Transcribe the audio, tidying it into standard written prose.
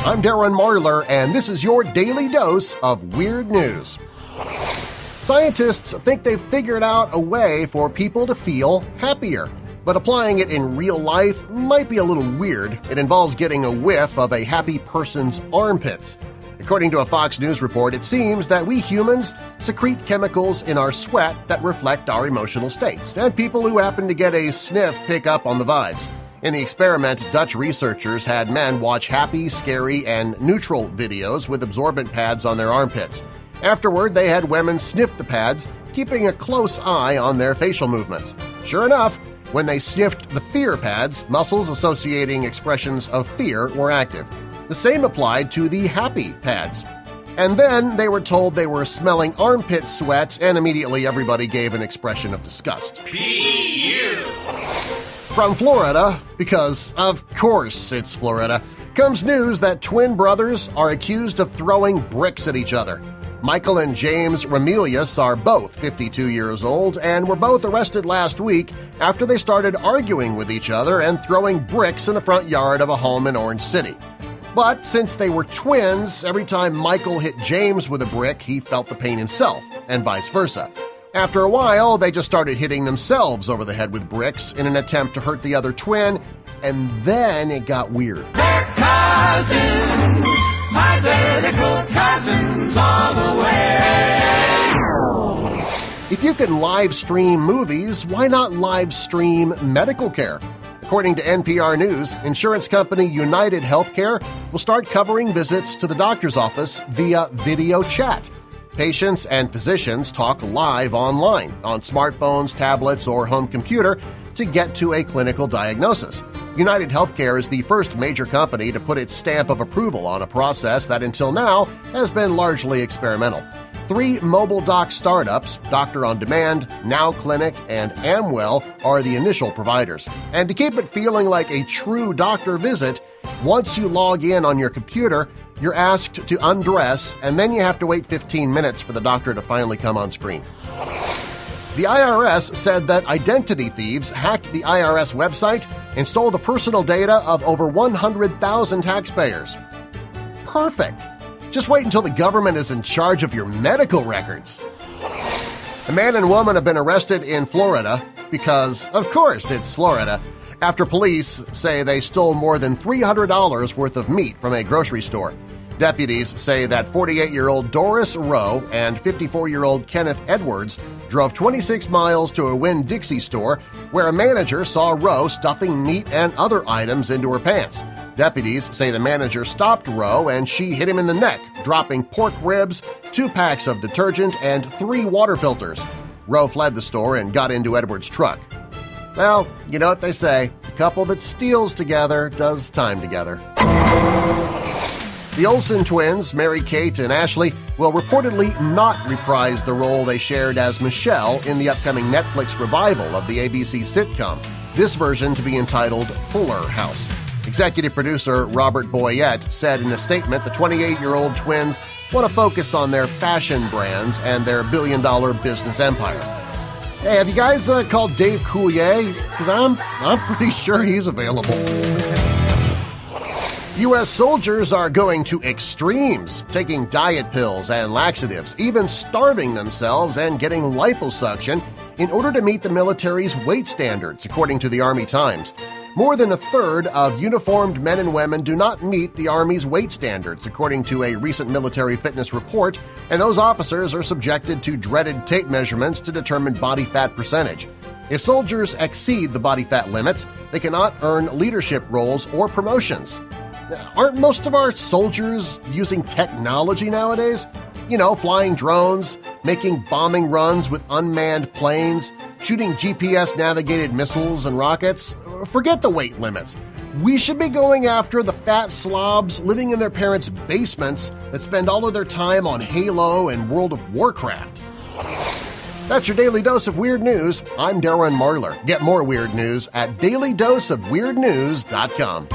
I'm Darren Marlar, and this is your daily dose of weird news. Scientists think they've figured out a way for people to feel happier, but applying it in real life might be a little weird. It involves getting a whiff of a happy person's armpits. According to a Fox News report, it seems that we humans secrete chemicals in our sweat that reflect our emotional states, and people who happen to get a sniff pick up on the vibes. In the experiment, Dutch researchers had men watch happy, scary, and neutral videos with absorbent pads on their armpits. Afterward, they had women sniff the pads, keeping a close eye on their facial movements. Sure enough, when they sniffed the fear pads, muscles associating expressions of fear were active. The same applied to the happy pads. And then they were told they were smelling armpit sweat, and immediately everybody gave an expression of disgust. P.U. From Florida, because of course it's Florida, comes news that twin brothers are accused of throwing bricks at each other. Michael and James Ramelius are both 52 years old and were both arrested last week after they started arguing with each other and throwing bricks in the front yard of a home in Orange City. But since they were twins, every time Michael hit James with a brick, he felt the pain himself, and vice versa. After a while, they just started hitting themselves over the head with bricks in an attempt to hurt the other twin, and then it got weird. They're cousins, identical cousins all the way. If you can live stream movies, why not live stream medical care? According to NPR News, insurance company United Healthcare will start covering visits to the doctor's office via video chat. Patients and physicians talk live online, on smartphones, tablets, or home computer to get to a clinical diagnosis. United Healthcare is the first major company to put its stamp of approval on a process that until now has been largely experimental. 3 mobile doc startups, Doctor on Demand, Now Clinic, and Amwell, are the initial providers. And to keep it feeling like a true doctor visit, once you log in on your computer, you're asked to undress, and then you have to wait 15 minutes for the doctor to finally come on screen. The IRS said that identity thieves hacked the IRS website and stole the personal data of over 100,000 taxpayers. Perfect! Just wait until the government is in charge of your medical records. A man and woman have been arrested in Florida because, of course, it's Florida, after police say they stole more than $300 worth of meat from a grocery store. Deputies say that 48-year-old Doris Rowe and 54-year-old Kenneth Edwards drove 26 miles to a Winn-Dixie store where a manager saw Rowe stuffing meat and other items into her pants. Deputies say the manager stopped Rowe and she hit him in the neck, dropping pork ribs, 2 packs of detergent, and 3 water filters. Rowe fled the store and got into Edwards' truck. Well, you know what they say, a couple that steals together does time together. The Olsen twins, Mary-Kate and Ashley, will reportedly not reprise the role they shared as Michelle in the upcoming Netflix revival of the ABC sitcom, this version to be entitled Fuller House. Executive producer Robert Boyette said in a statement the 28-year-old twins want to focus on their fashion brands and their billion-dollar business empire. Hey, have you guys called Dave Coulier? Because I'm pretty sure he's available. U.S. soldiers are going to extremes, taking diet pills and laxatives, even starving themselves and getting liposuction in order to meet the military's weight standards, according to the Army Times. More than a third of uniformed men and women do not meet the Army's weight standards, according to a recent military fitness report, and those officers are subjected to dreaded tape measurements to determine body fat percentage. If soldiers exceed the body fat limits, they cannot earn leadership roles or promotions. Aren't most of our soldiers using technology nowadays? You know, flying drones, making bombing runs with unmanned planes, shooting GPS-navigated missiles and rockets. Forget the weight limits. We should be going after the fat slobs living in their parents' basements that spend all of their time on Halo and World of Warcraft. That's your Daily Dose of Weird News. I'm Darren Marlar. Get more weird news at dailydoseofweirdnews.com.